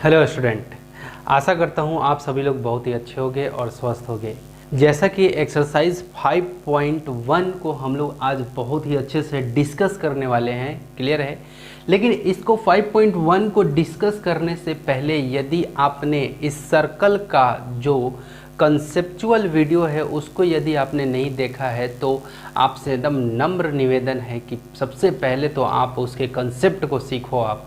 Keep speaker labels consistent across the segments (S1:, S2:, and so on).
S1: Hello student, आशा करता हूँ आप सभी लोग बहुत ही अच्छे होंगे और स्वस्थ होंगे। जैसा कि एक्सरसाइज 5.1 को हम लोग आज बहुत ही अच्छे से डिस्कस करने वाले हैं, क्लियर है। लेकिन इसको 5.1 को डिस्कस करने से पहले यदि आपने इस सर्कल का जो कंसेप्चुअल वीडियो है उसको यदि आपने नहीं देखा है तो आपसे एकदम नम्र निवेदन है कि सबसे पहले तो आप उसके कंसेप्ट को सीखो आप,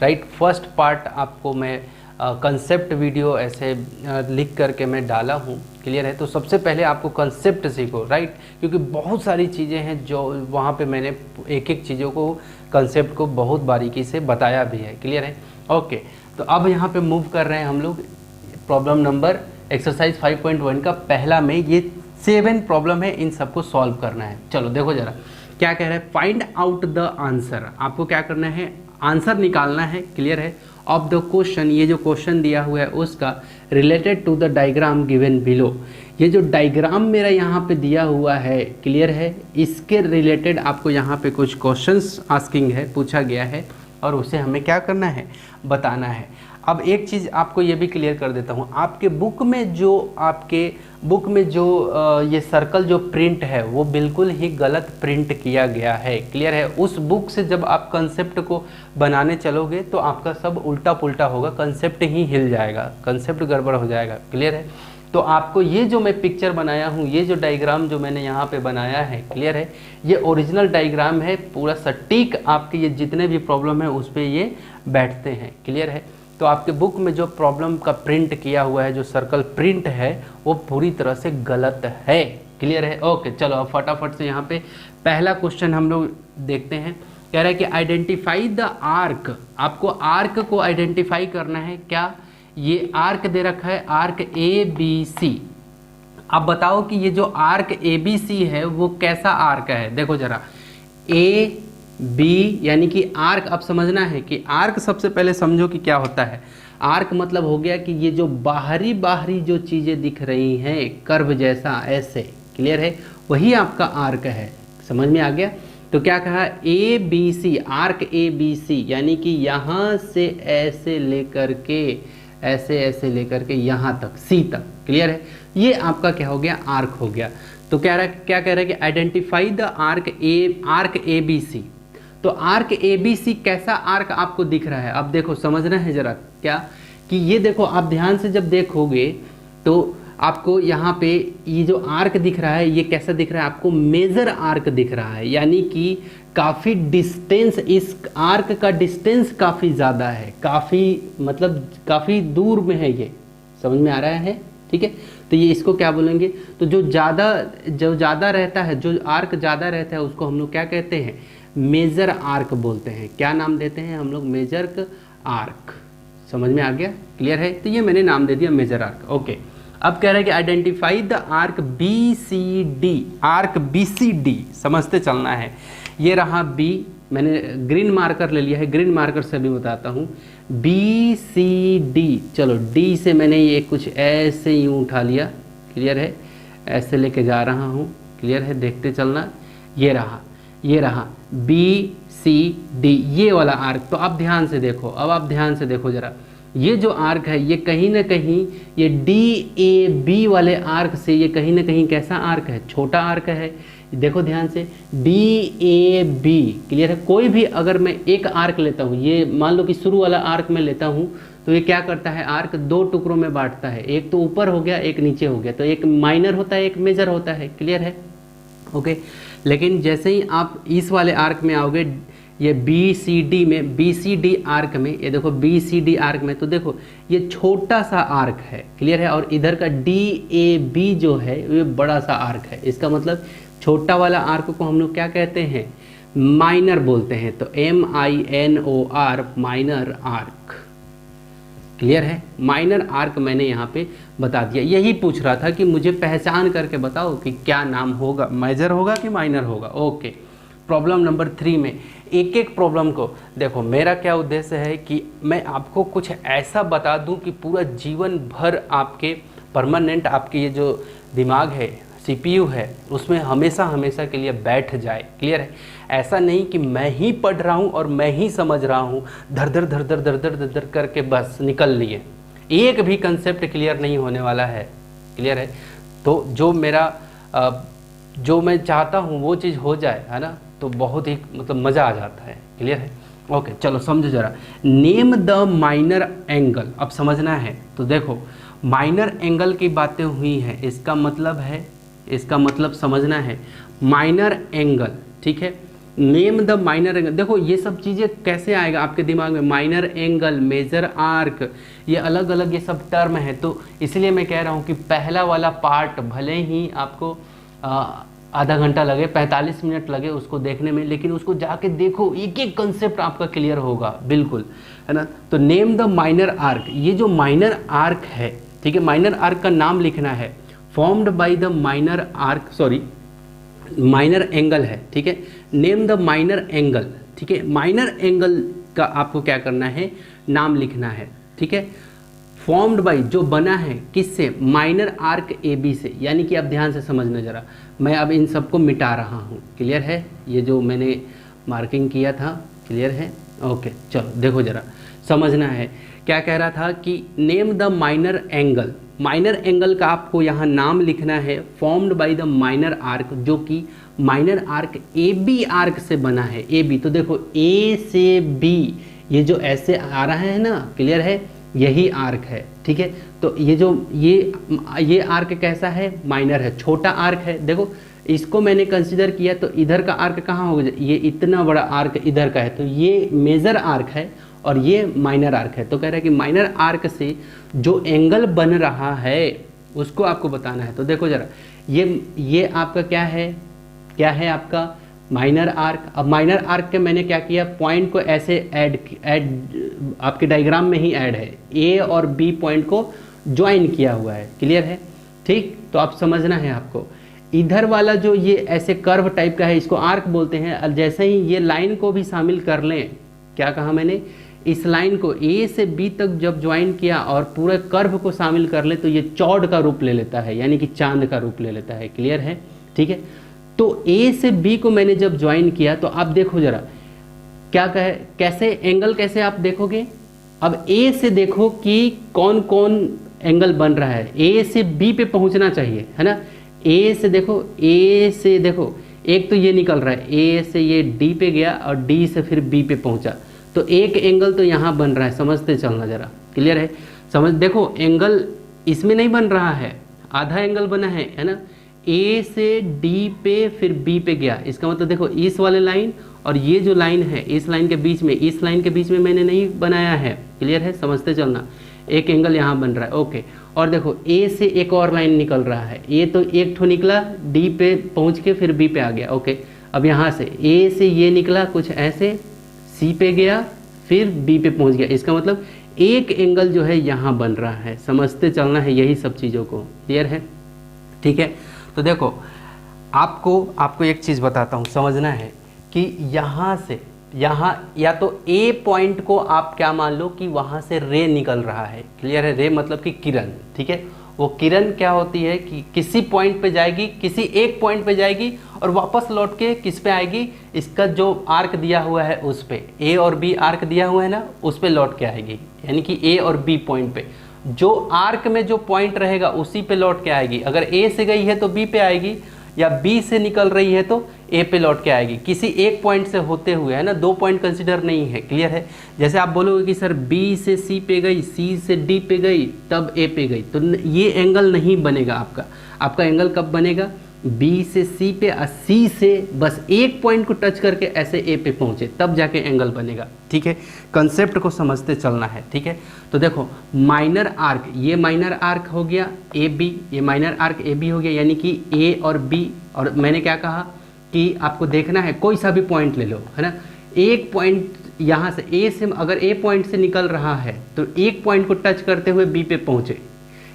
S1: राइट। फर्स्ट पार्ट आपको मैं कंसेप्ट वीडियो ऐसे लिख करके मैं डाला हूँ, क्लियर है। तो सबसे पहले आपको कंसेप्ट सीखो, राइट, क्योंकि बहुत सारी चीज़ें हैं जो वहाँ पे मैंने एक एक चीज़ों को कंसेप्ट को बहुत बारीकी से बताया भी है, क्लियर है। ओके, तो अब यहाँ पे मूव कर रहे हैं हम लोग प्रॉब्लम नंबर एक्सरसाइज 5.1 का पहला में। ये 7 प्रॉब्लम है, इन सबको सॉल्व करना है। चलो देखो जरा क्या कह रहा है, फाइंड आउट द आंसर। आपको क्या करना है, आंसर निकालना है, क्लियर है, ऑफ द क्वेश्चन। ये जो क्वेश्चन दिया हुआ है उसका related to the diagram given below. ये जो डायग्राम मेरा यहाँ पे दिया हुआ है, क्लियर है, इसके रिलेटेड आपको यहाँ पे कुछ क्वेश्चंस आस्किंग है, पूछा गया है और उसे हमें क्या करना है, बताना है। अब एक चीज़ आपको ये भी क्लियर कर देता हूँ, आपके बुक में जो ये सर्कल जो प्रिंट है वो बिल्कुल ही गलत प्रिंट किया गया है, क्लियर है। उस बुक से जब आप कंसेप्ट को बनाने चलोगे तो आपका सब उल्टा पुल्टा होगा, कंसेप्ट ही हिल जाएगा, कंसेप्ट गड़बड़ हो जाएगा, क्लियर है। तो आपको ये जो मैं पिक्चर बनाया हूँ, ये जो डायग्राम जो मैंने यहाँ पे बनाया है, क्लियर है, ये ओरिजिनल डायग्राम है, पूरा सटीक आपके ये जितने भी प्रॉब्लम है उस पर ये बैठते हैं, क्लियर है। तो आपके बुक में जो प्रॉब्लम का प्रिंट किया हुआ है, जो सर्कल प्रिंट है, वो पूरी तरह से गलत है, क्लियर है। ओके, चलो अब फटाफट से यहाँ पे पहला क्वेश्चन हम लोग देखते हैं। कह रहा है कि आइडेंटिफाई द आर्क। आपको आर्क को आइडेंटिफाई करना है। क्या ये आर्क दे रखा है, आर्क ए बी सी। अब बताओ कि ये जो आर्क ए बी सी है वो कैसा आर्क है। देखो जरा, ए बी यानी कि आर्क। अब समझना है कि आर्क सबसे पहले समझो कि क्या होता है। आर्क मतलब हो गया कि ये जो बाहरी जो चीज़ें दिख रही हैं कर्व जैसा ऐसे, क्लियर है, वही आपका आर्क है। समझ में आ गया। तो क्या कहा, A B C, arc A B C, यानी कि यहाँ से ऐसे लेकर के ऐसे लेकर के यहाँ तक सी तक, क्लियर है, ये आपका क्या हो गया, आर्क हो गया। तो क्या कह रहा है कि identify the arc A B C. तो आर्क ए बी सी कैसा आर्क आपको दिख रहा है। अब देखो समझना है जरा क्या, कि ये देखो आप ध्यान से जब देखोगे तो आपको यहाँ पे ये जो आर्क दिख रहा है ये कैसा दिख रहा है, आपको मेजर आर्क दिख रहा है, यानी कि काफ़ी डिस्टेंस, इस आर्क का डिस्टेंस काफ़ी ज़्यादा है, काफ़ी दूर में है ये। समझ में आ रहा है, ठीक है। तो ये इसको क्या बोलेंगे, तो जो ज़्यादा रहता है, जो आर्क ज़्यादा रहता है उसको हम लोग क्या कहते हैं, मेजर आर्क बोलते हैं। क्या नाम देते हैं हम लोग, मेजर आर्क। समझ में आ गया, क्लियर है। तो ये मैंने नाम दे दिया मेजर आर्क। ओके, अब कह रहा है कि identify the arc B C D. Arc B C D समझते चलना है। ये रहा बी, मैंने ग्रीन मार्कर ले लिया है, ग्रीन मार्कर से भी बताता हूँ। बी सी डी, चलो डी से मैंने ये कुछ ऐसे यूँ उठा लिया, क्लियर है, ऐसे लेके जा रहा हूँ, क्लियर है, देखते चलना। ये रहा बी सी डी, ये वाला आर्क। तो अब ध्यान से देखो, अब आप ध्यान से देखो जरा, ये जो आर्क है ये कहीं ना कहीं ये डी ए बी वाले आर्क से ये कहीं ना कहीं कैसा आर्क है, छोटा आर्क है। देखो ध्यान से, डी ए बी, क्लियर है। कोई भी अगर मैं एक आर्क लेता हूँ, ये मान लो कि शुरू वाला आर्क मैं लेता हूँ, तो ये क्या करता है, आर्क दो टुकड़ों में बांटता है, एक तो ऊपर हो गया, एक नीचे हो गया। तो एक माइनर होता है, एक मेजर होता है, क्लियर है। ओके, लेकिन जैसे ही आप इस वाले आर्क में आओगे, ये बी सी डी में, बी सी डी आर्क में, ये देखो बी सी डी आर्क में, तो देखो ये छोटा सा आर्क है, क्लियर है। और इधर का डी ए बी जो है ये बड़ा सा आर्क है। इसका मतलब छोटा वाला आर्क को हम लोग क्या कहते हैं, माइनर बोलते हैं। तो MINOR, माइनर आर्क, क्लियर है। माइनर आर्क मैंने यहाँ पे बता दिया। यही पूछ रहा था कि मुझे पहचान करके बताओ कि क्या नाम होगा, मेजर होगा कि माइनर होगा। ओके, प्रॉब्लम नंबर 3 में एक एक प्रॉब्लम को देखो। मेरा क्या उद्देश्य है कि मैं आपको कुछ ऐसा बता दूं कि पूरा जीवन भर आपके परमानेंट, आपके ये जो दिमाग है, CPU है उसमें हमेशा हमेशा के लिए बैठ जाए। क्लियर है? ऐसा नहीं कि मैं ही पढ़ रहा हूँ और मैं ही समझ रहा हूँ, धर धर धर धर धर धर धर धर करके बस निकल लिए, एक भी कंसेप्ट क्लियर नहीं होने वाला है। क्लियर है? तो जो मेरा जो मैं चाहता हूँ वो चीज़ हो जाए, है ना, तो बहुत ही मतलब मज़ा आ जाता है। क्लियर है? ओके, चलो समझो जरा। नेम द माइनर एंगल, अब समझना है। तो देखो माइनर एंगल की बातें हुई हैं, इसका मतलब है, इसका मतलब समझना है माइनर एंगल। ठीक है, नेम द माइनर एंगल। देखो ये सब चीज़ें कैसे आएगा आपके दिमाग में, माइनर एंगल, मेजर आर्क, ये अलग अलग ये सब टर्म है। तो इसलिए मैं कह रहा हूँ कि पहला वाला पार्ट भले ही आपको आधा घंटा लगे, 45 मिनट लगे उसको देखने में, लेकिन उसको जाके देखो, एक एक कंसेप्ट आपका क्लियर होगा बिल्कुल, है ना। तो नेम द माइनर आर्क, ये जो माइनर आर्क है, ठीक है, माइनर आर्क का नाम लिखना है, formed by the minor arc, sorry minor angle है। ठीक है, नेम द माइनर एंगल। ठीक है, माइनर एंगल का आपको क्या करना है, नाम लिखना है। ठीक है, फॉर्म्ड बाय, जो बना है किससे, माइनर आर्क ए बी से। यानी कि आप ध्यान से समझना जरा, मैं अब इन सबको मिटा रहा हूँ। क्लियर है? ये जो मैंने मार्किंग किया था, क्लियर है? ओके, चलो देखो जरा, समझना है क्या कह रहा था कि name the minor angle, minor angle का आपको यहाँ नाम लिखना है, formed by the minor arc, जो कि minor arc A B arc से बना है। ए बी, तो देखो ए से बी, ये जो ऐसे आ रहा है ना, क्लियर है, यही आर्क है। ठीक है, तो ये जो ये आर्क कैसा है, माइनर है, छोटा आर्क है। देखो इसको मैंने कंसीडर किया तो इधर का आर्क कहाँ होगा, ये इतना बड़ा आर्क इधर का है, तो ये मेजर आर्क है और ये माइनर आर्क है। तो कह रहा है कि माइनर आर्क से जो एंगल बन रहा है उसको आपको बताना है। तो देखो जरा, ये आपका क्या है आपका माइनर आर्क। अब माइनर आर्क के मैंने क्या किया, पॉइंट को ऐसे ऐड आपके डायग्राम में ही ऐड है, ए और बी पॉइंट को ज्वाइन किया हुआ है। क्लियर है? ठीक, तो आप समझना है आपको, इधर वाला जो ये ऐसे कर्व टाइप का है इसको आर्क बोलते हैं। और जैसे ही ये लाइन को भी शामिल कर लें, क्या कहा मैंने, इस लाइन को ए से बी तक जब ज्वाइन किया और पूरे कर्व को शामिल कर ले तो ये चौड़ का रूप ले लेता है, यानी कि चांद का रूप ले लेता है। क्लियर है? ठीक है, तो ए से बी को मैंने जब ज्वाइन किया तो आप देखो जरा क्या कहे, कैसे एंगल कैसे आप देखोगे। अब ए से देखो कि कौन कौन एंगल बन रहा है, ए से बी पे पहुंचना चाहिए, है ना। ए से देखो एक तो ये निकल रहा है, ए से ये डी पे गया और डी से फिर बी पे पहुंचा, तो एक एंगल तो यहाँ बन रहा है, समझते चलना जरा। क्लियर है? समझ, देखो एंगल इसमें नहीं बन रहा है, आधा एंगल बना है ना, ए से डी पे फिर बी पे गया। इसका मतलब देखो इस वाले लाइन और ये जो लाइन है इस लाइन के बीच में, इस लाइन के बीच में मैंने नहीं बनाया है। क्लियर है? समझते चलना, एक एंगल यहाँ बन रहा है। ओके, और देखो ए से एक और लाइन निकल रहा है, ए तो एक ठो निकला, डी पे पहुँच के फिर बी पे आ गया। ओके, अब यहाँ से ए से ये निकला कुछ ऐसे, सी पे गया फिर बी पे पहुँच गया। इसका मतलब एक एंगल जो है यहाँ बन रहा है, समझते चलना है यही सब चीज़ों को। क्लियर है? ठीक है, तो देखो आपको एक चीज़ बताता हूँ, समझना है कि यहाँ से यहाँ या तो ए पॉइंट को आप क्या मान लो कि वहाँ से रे निकल रहा है। क्लियर है? रे मतलब कि किरण। ठीक है, वो किरण क्या होती है कि किसी पॉइंट पे जाएगी, किसी एक पॉइंट पे जाएगी और वापस लौट के किस पे आएगी, इसका जो आर्क दिया हुआ है उस पे, ए और बी आर्क दिया हुआ है ना, उस पे लौट के आएगी। यानी कि ए और बी पॉइंट पे जो आर्क में जो पॉइंट रहेगा उसी पे लौट के आएगी। अगर ए से गई है तो बी पे आएगी, या बी से निकल रही है तो ए पे लौट के आएगी, किसी एक पॉइंट से होते हुए, है ना, दो पॉइंट कंसीडर नहीं है। क्लियर है? जैसे आप बोलोगे कि सर बी से सी पे गई, सी से डी पे गई, तब ए पे गई, तो ये एंगल नहीं बनेगा आपका एंगल कब बनेगा, बी से सी पे और सी से बस एक पॉइंट को टच करके ऐसे ए पे पहुंचे, तब जाके एंगल बनेगा। ठीक है, कंसेप्ट को समझते चलना है। ठीक है, तो देखो माइनर आर्क, ये माइनर आर्क हो गया ए बी, ये माइनर आर्क ए बी हो गया, यानी कि ए और बी। और मैंने क्या कहा कि आपको देखना है कोई सा भी पॉइंट ले लो, है ना, एक पॉइंट यहाँ से ए से, अगर ए पॉइंट से निकल रहा है तो एक पॉइंट को टच करते हुए बी पे पहुँचे,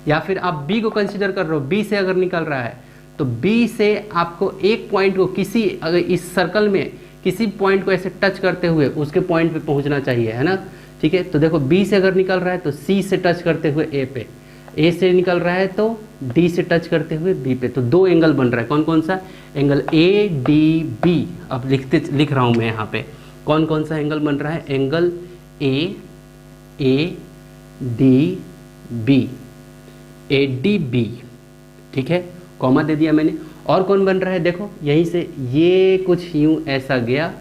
S1: या फिर आप बी को कंसिडर कर रहे हो, बी से अगर निकल रहा है तो बी से आपको एक पॉइंट को किसी, अगर इस सर्कल में किसी पॉइंट को ऐसे टच करते हुए उसके पॉइंट पे पहुंचना चाहिए, है ना। ठीक है, तो देखो बी से अगर निकल रहा है तो सी से टच करते हुए ए पे, ए से निकल रहा है तो डी से टच करते हुए बी पे, तो दो एंगल बन रहा है। कौन कौन सा? Angle A D B. अब लिख रहा हूँ मैं यहाँ पे कौन कौन सा एंगल बन रहा है। Angle A D B, A D B, ठीक है, कॉमा दे दिया मैंने। और कौन बन रहा है? देखो यहीं से ये कुछ यूं ऐसा गया,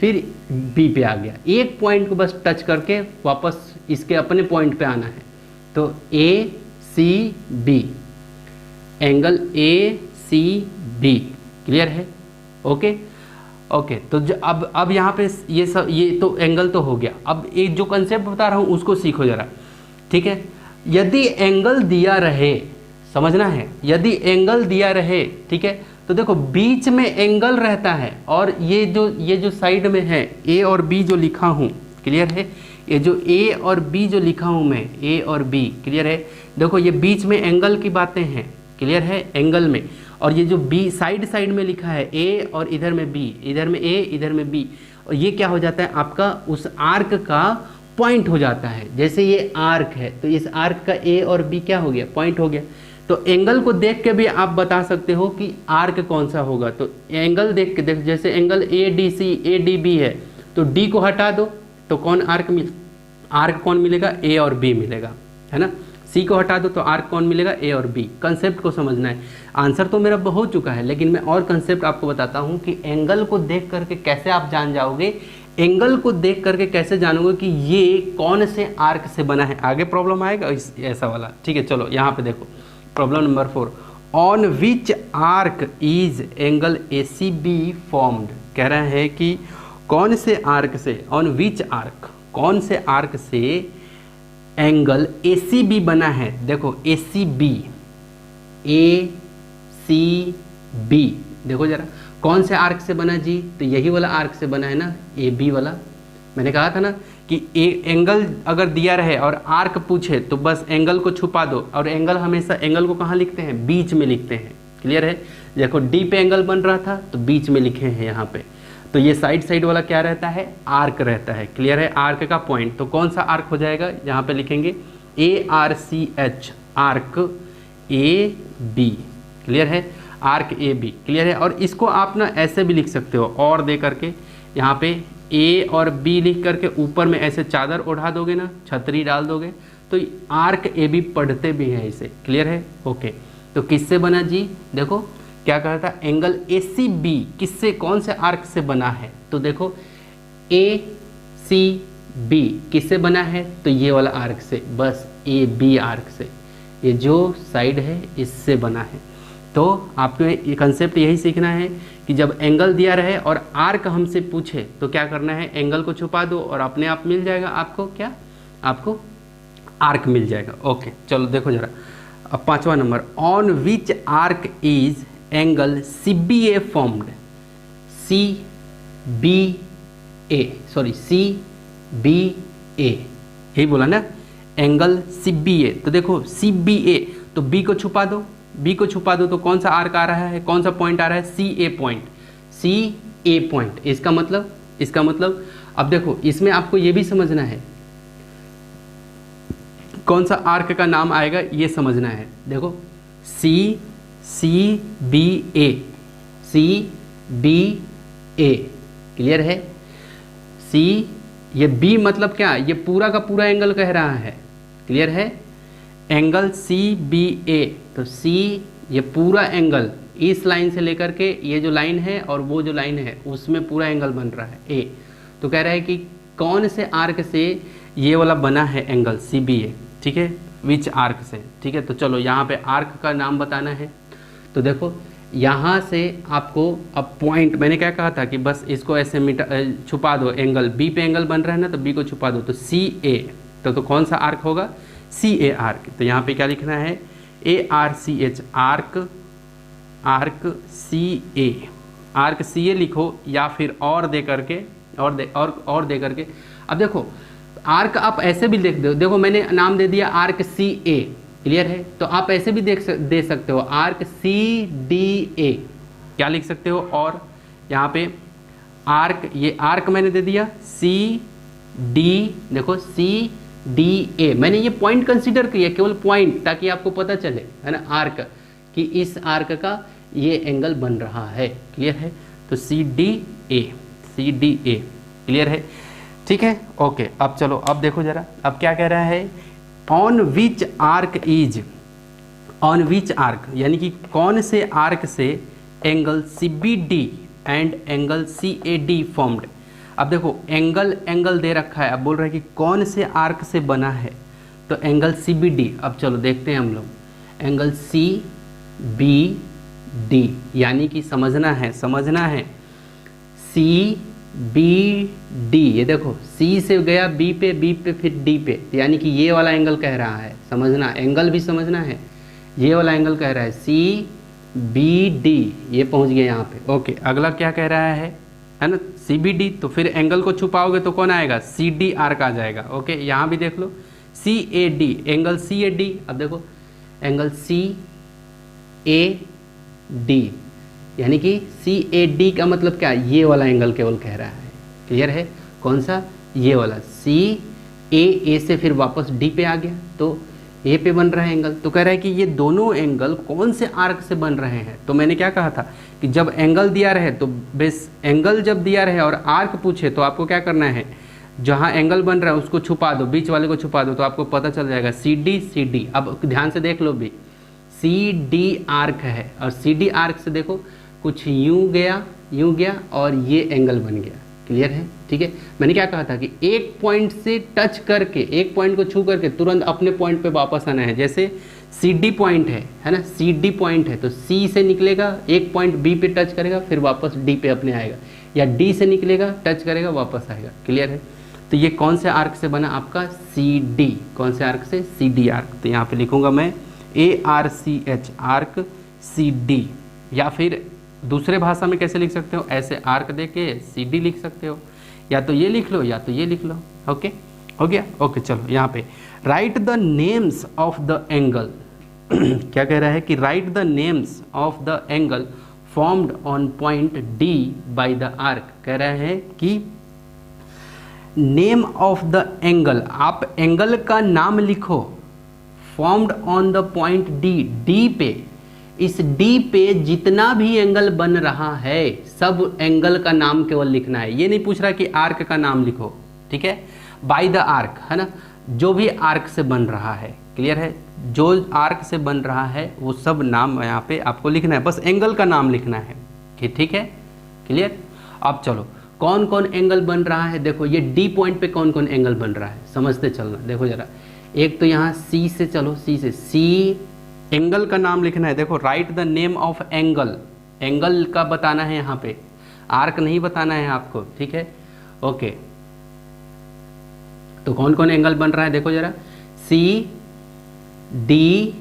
S1: फिर बी पे आ गया। एक पॉइंट को बस टच करके वापस इसके अपने पॉइंट पे आना है। तो A C B, angle A C B, clear है? Okay okay. तो अब यहाँ पे ये तो एंगल तो हो गया। अब एक जो कंसेप्ट बता रहा हूँ उसको सीखो जरा, ठीक है। यदि एंगल दिया रहे, समझना है, यदि एंगल दिया रहे, ठीक है, तो देखो बीच में एंगल रहता है और ये जो साइड में है ए और बी जो लिखा हूँ, क्लियर है, ये जो ए और बी जो लिखा हूँ मैं, ए और बी, क्लियर है। देखो ये बीच में एंगल की बातें हैं, क्लियर है, एंगल में। और ये जो बी साइड में लिखा है ए और इधर में बी, इधर में ए इधर में बी, और ये क्या हो जाता है आपका उस आर्क का पॉइंट हो जाता है। जैसे ये आर्क है तो इस आर्क का ए और बी क्या हो गया? पॉइंट हो गया। तो एंगल को देख के भी आप बता सकते हो कि आर्क कौन सा होगा। तो एंगल देख के देखो, जैसे angle A D C A D B है तो डी को हटा दो तो कौन आर्क कौन मिलेगा? ए और बी मिलेगा, है ना। सी को हटा दो तो आर्क कौन मिलेगा? ए और बी। कंसेप्ट को समझना है। आंसर तो मेरा हो चुका है, लेकिन मैं और कंसेप्ट आपको बताता हूँ कि एंगल को देख करके कैसे आप जान जाओगे, एंगल को देख करके कैसे जानोगे कि ये कौन से आर्क से बना है। आगे प्रॉब्लम आएगा ऐसा वाला, ठीक है। चलो यहाँ पे देखो problem number 4, on which arc is angle A C B formed. कह रहा है कि कौन से आर्क से, ऑन विच आर्क, कौन से आर्क से एंगल ए सी बी बना है। देखो ए सी बी, ए सी बी, देखो जरा कौन से आर्क से बना जी? तो यही वाला आर्क से बना है ना, ए बी वाला। मैंने कहा था ना कि एंगल अगर दिया रहे और आर्क पूछे तो बस एंगल को छुपा दो। और एंगल हमेशा, एंगल को कहाँ लिखते हैं? बीच में लिखते हैं, क्लियर है। देखो डी पे एंगल बन रहा था तो बीच में लिखे हैं यहाँ पे। तो ये साइड वाला क्या रहता है? आर्क रहता है, क्लियर है, आर्क का पॉइंट। तो कौन सा आर्क हो जाएगा? यहाँ पे लिखेंगे A R C H, arc A B, clear है, आर्क ए बी, क्लियर है। और इसको आप ना ऐसे भी लिख सकते हो, और दे करके यहाँ पे ए और बी लिख करके ऊपर में ऐसे चादर ओढ़ा दोगे ना, छतरी डाल दोगे, तो आर्क ए बी पढ़ते भी हैं इसे, क्लियर है। ओके, तो किससे बना जी? देखो क्या कहा था, एंगल ए सी बी किससे, कौन से आर्क से बना है? तो देखो ए सी बी किससे बना है? तो ये वाला आर्क से, बस ए बी आर्क से, ये जो साइड है इससे बना है। तो आपको ये कंसेप्ट यही सीखना है कि जब एंगल दिया रहे और आर्क हमसे पूछे तो क्या करना है? एंगल को छुपा दो और अपने आप मिल जाएगा आपको, क्या आपको आर्क मिल जाएगा। ओके चलो देखो जरा, अब 5वां number, on which arc is angle C B A formed. C B A, sorry C B A, यही बोला ना, एंगल सी बी ए। तो देखो सी बी ए, तो बी को छुपा दो, बी को छुपा दो तो कौन सा आर्क आ रहा है, कौन सा पॉइंट आ रहा है? सी ए पॉइंट, सी ए पॉइंट। इसका मतलब अब देखो इसमें आपको ये भी समझना है कौन सा आर्क का नाम आएगा, ये समझना है। देखो सी बी ए, सी बी ए, क्लियर है। सी, ये बी मतलब क्या, ये पूरा का पूरा एंगल कह रहा है, क्लियर है, एंगल सी बी ए। तो सी ये पूरा एंगल इस लाइन से लेकर के ये जो लाइन है और वो जो लाइन है उसमें पूरा एंगल बन रहा है ए। तो कह रहा है कि कौन से आर्क से ये वाला बना है एंगल सी बी ए, ठीक है, विच आर्क से, ठीक है। तो चलो यहाँ पे आर्क का नाम बताना है। तो देखो यहाँ से आपको अब पॉइंट, मैंने क्या कहा था कि बस इसको ऐसे छुपा दो, एंगल बी पे एंगल बन रहा है ना, तो बी को छुपा दो, तो सी ए। तो कौन सा आर्क होगा? C A arc. तो यहाँ पे क्या लिखना है? A R C H, arc, arc C A, arc C A लिखो, या फिर और दे करके और दे करके। अब देखो आर्क आप ऐसे भी लिख दो, देखो मैंने नाम दे दिया आर्क सी ए, क्लियर है। तो आप ऐसे भी दे सकते हो, आर्क सी डी ए, क्या लिख सकते हो? और यहाँ पे आर्क, ये आर्क मैंने दे दिया सी डी, देखो सी DA। मैंने ये पॉइंट कंसीडर किया, केवल पॉइंट, ताकि आपको पता चले, है ना, आर्क, कि इस आर्क का ये एंगल बन रहा है। क्लियर है? तो CDA, CDA क्लियर है? ठीक है, ओके। अब चलो, अब देखो जरा, अब क्या कह रहा है, on which arc is, on which arc यानी कि कौन से आर्क से angle CBD and angle CAD formed. अब देखो एंगल, एंगल दे रखा है, अब बोल रहा है कि कौन से आर्क से बना है, तो एंगल CBD। अब चलो देखते हैं हम लोग, एंगल CBD यानी कि समझना है, समझना है, CBD, ये देखो C से गया B पे, B पे फिर D पे, यानी कि ये वाला एंगल कह रहा है, समझना, एंगल भी समझना है, ये वाला एंगल कह रहा है CBD, ये पहुंच गया यहाँ पे। ओके, अगला क्या कह रहा है ना, CBD, तो फिर एंगल को छुपाओगे तो कौन आएगा, CD आर्क आ जाएगा। ओके, यहाँ भी देख लो CAD, एंगल CAD। अब देखो एंगल CAD यानी कि CAD का मतलब क्या, ये वाला एंगल केवल कह रहा है। क्लियर है? कौन सा, ये वाला CAA से फिर वापस D पे आ गया, तो A पे बन रहा है एंगल। तो कह रहा है कि ये दोनों एंगल कौन से आर्क से बन रहे हैं। तो मैंने क्या कहा था कि जब एंगल दिया रहे, तो बेस एंगल जब दिया रहे और आर्क पूछे, तो आपको क्या करना है, जहाँ एंगल बन रहा है उसको छुपा दो, बीच वाले को छुपा दो, तो आपको पता चल जाएगा CD। अब ध्यान से देख लो भी, CD आर्क है, और CD आर्क से देखो कुछ यूं गया और ये एंगल बन गया। क्लियर है? ठीक है, मैंने क्या कहा था कि एक पॉइंट से टच करके, एक पॉइंट को छू करके तुरंत अपने पॉइंट पे वापस आना है। जैसे CD पॉइंट है ना, CD पॉइंट है, तो C से निकलेगा, एक पॉइंट B पे टच करेगा, फिर वापस D पे अपने आएगा, या D से निकलेगा, टच करेगा, वापस आएगा। क्लियर है? तो ये कौन से आर्क से बना आपका, CD। कौन से आर्क से, CD आर्क। तो यहाँ पे लिखूंगा मैं ARCH, आर्क CD, या फिर दूसरे भाषा में कैसे लिख सकते हो, ऐसे आर्क दे के CD लिख सकते हो, या तो ये लिख लो या तो ये लिख लो। ओके, हो गया? ओके, चलो यहाँ पे right the names of the angle. क्या कह रहा है कि right the names of the angle formed on point D by the arc. कह रहा है कि नेम ऑफ द एंगल, आप एंगल का नाम लिखो, formed on the point D पे, इस D पे जितना भी एंगल बन रहा है, सब एंगल का नाम केवल लिखना है। ये नहीं पूछ रहा कि आर्क का नाम लिखो, ठीक है, बाय द आर्क, है ना, जो भी आर्क से बन रहा है। क्लियर है? जो आर्क से बन रहा है वो सब नाम यहाँ पे आपको लिखना है, बस एंगल का नाम लिखना है। ठीक है, क्लियर? अब चलो, कौन कौन एंगल बन रहा है, देखो ये D पॉइंट पे कौन कौन एंगल बन रहा है, समझते चलना। देखो जरा, एक तो यहाँ C से, चलो C से, C एंगल का नाम लिखना है। देखो, right the name of angle, angle का बताना है यहाँ पे, आर्क नहीं बताना है आपको। ठीक है, ओके। तो कौन कौन एंगल बन रहा है देखो जरा, CD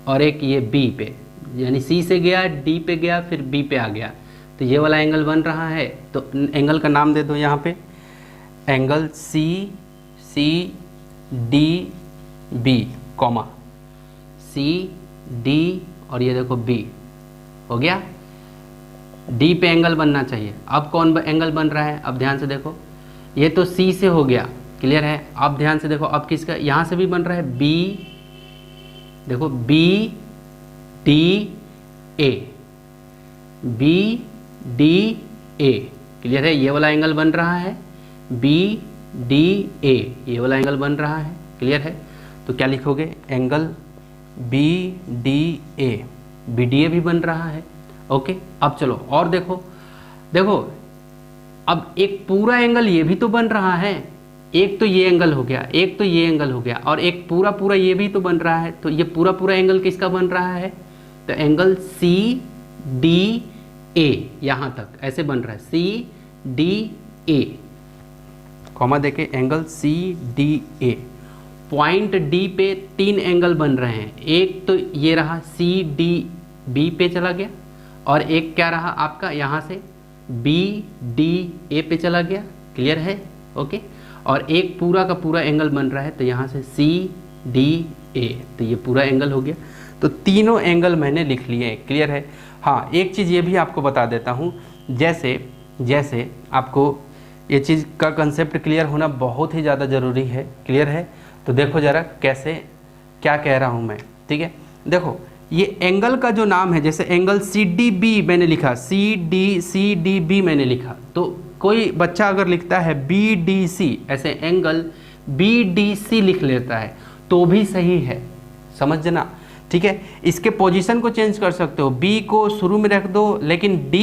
S1: और एक ये B पे, यानी C से गया, D पे गया, फिर B पे आ गया, तो ये वाला एंगल बन रहा है। तो एंगल का नाम दे दो यहाँ पे, एंगल CCDB, कॉमा CD और ये देखो B, हो गया। D पे एंगल बनना चाहिए। अब कौन एंगल बन रहा है, अब ध्यान से देखो, ये तो C से हो गया, क्लियर है। अब ध्यान से देखो, अब किसका, यहाँ से भी बन रहा है B, देखो BDA, BDA, क्लियर है, ये वाला एंगल बन रहा है, BDA, ये वाला एंगल बन रहा है, क्लियर है। तो क्या लिखोगे, एंगल BDA, BDA भी बन रहा है। ओके, अब चलो और देखो, देखो अब एक पूरा एंगल ये भी तो बन रहा है, एक तो ये एंगल हो गया, एक तो ये एंगल हो गया, और एक पूरा पूरा ये भी तो बन रहा है। तो ये पूरा पूरा एंगल किसका बन रहा है, तो एंगल CDA, यहाँ तक ऐसे बन रहा है, CDA, कॉमा देके एंगल CDA। पॉइंट D पे 3 एंगल बन रहे हैं, एक तो ये रहा CDB पे चला गया, और एक क्या रहा आपका यहाँ से BDA पे चला गया, क्लियर है, ओके। और एक पूरा का पूरा एंगल बन रहा है, तो यहाँ से CDA, तो ये पूरा एंगल हो गया। तो तीनों एंगल मैंने लिख लिए हैं, क्लियर है। हाँ, एक चीज़ ये भी आपको बता देता हूँ, जैसे आपको ये चीज़ का कंसेप्ट क्लियर होना बहुत ही ज़्यादा ज़रूरी है, क्लियर है। तो देखो ज़रा कैसे क्या कह रहा हूँ मैं, ठीक है। देखो ये एंगल का जो नाम है, जैसे एंगल CDB मैंने लिखा, CDB मैंने लिखा, तो कोई बच्चा अगर लिखता है BDC, ऐसे एंगल BDC लिख लेता है तो भी सही है, समझना, ठीक है। इसके पोजीशन को चेंज कर सकते हो, B को शुरू में रख दो लेकिन D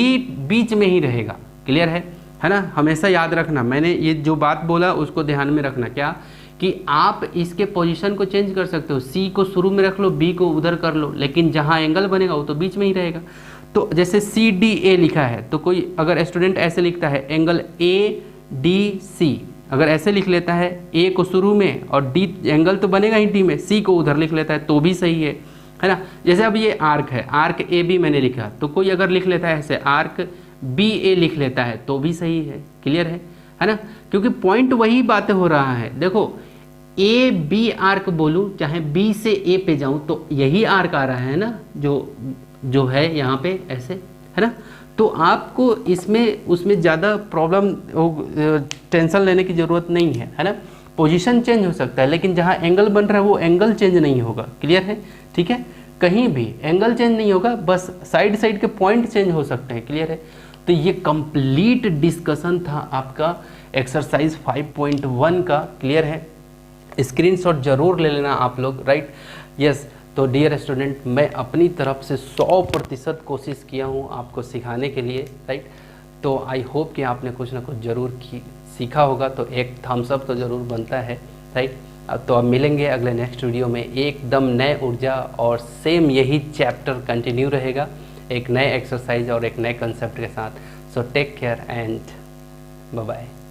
S1: बीच में ही रहेगा, क्लियर है ना। हमेशा याद रखना, मैंने ये जो बात बोला उसको ध्यान में रखना, क्या कि आप इसके पोजीशन को चेंज कर सकते हो, C को शुरू में रख लो, B को उधर कर लो, लेकिन जहाँ एंगल बनेगा वो तो बीच में ही रहेगा। तो जैसे CDA लिखा है तो कोई अगर स्टूडेंट ऐसे लिखता है एंगल ADC, अगर ऐसे लिख लेता है A को शुरू में और D एंगल तो बनेगा ही D में, C को उधर लिख लेता है तो भी सही है ना। जैसे अब ये आर्क है, आर्क AB मैंने लिखा, तो कोई अगर लिख लेता है ऐसे आर्क BA लिख लेता है तो भी सही है, क्लियर है ना। क्योंकि पॉइंट वही बातें हो रहा है। देखो AB आर्क बोलूँ चाहे B से A पे जाऊँ तो यही आर्क आ रहा है ना, जो है यहाँ पे ऐसे, है ना। तो आपको इसमें उसमें ज़्यादा प्रॉब्लम टेंशन लेने की ज़रूरत नहीं है ना। पोजीशन चेंज हो सकता है लेकिन जहाँ एंगल बन रहा है वो एंगल चेंज नहीं होगा, क्लियर है, ठीक है। कहीं भी एंगल चेंज नहीं होगा, बस साइड साइड के पॉइंट चेंज हो सकते हैं, क्लियर है। तो ये कंप्लीट डिस्कशन था आपका एक्सरसाइज 5.1 का, क्लियर है। स्क्रीनशॉट जरूर ले लेना आप लोग, राइट, यस। तो डियर स्टूडेंट, मैं अपनी तरफ से 100% कोशिश किया हूँ आपको सिखाने के लिए, राइट। तो आई होप कि आपने कुछ ना कुछ ज़रूर सीखा होगा, तो एक थम्स अप तो ज़रूर बनता है, राइट। तो अब मिलेंगे अगले नेक्स्ट वीडियो में एकदम नए ऊर्जा, और सेम यही चैप्टर कंटिन्यू रहेगा एक नए एक्सरसाइज और एक नए कंसेप्ट के साथ। So take care and bye bye.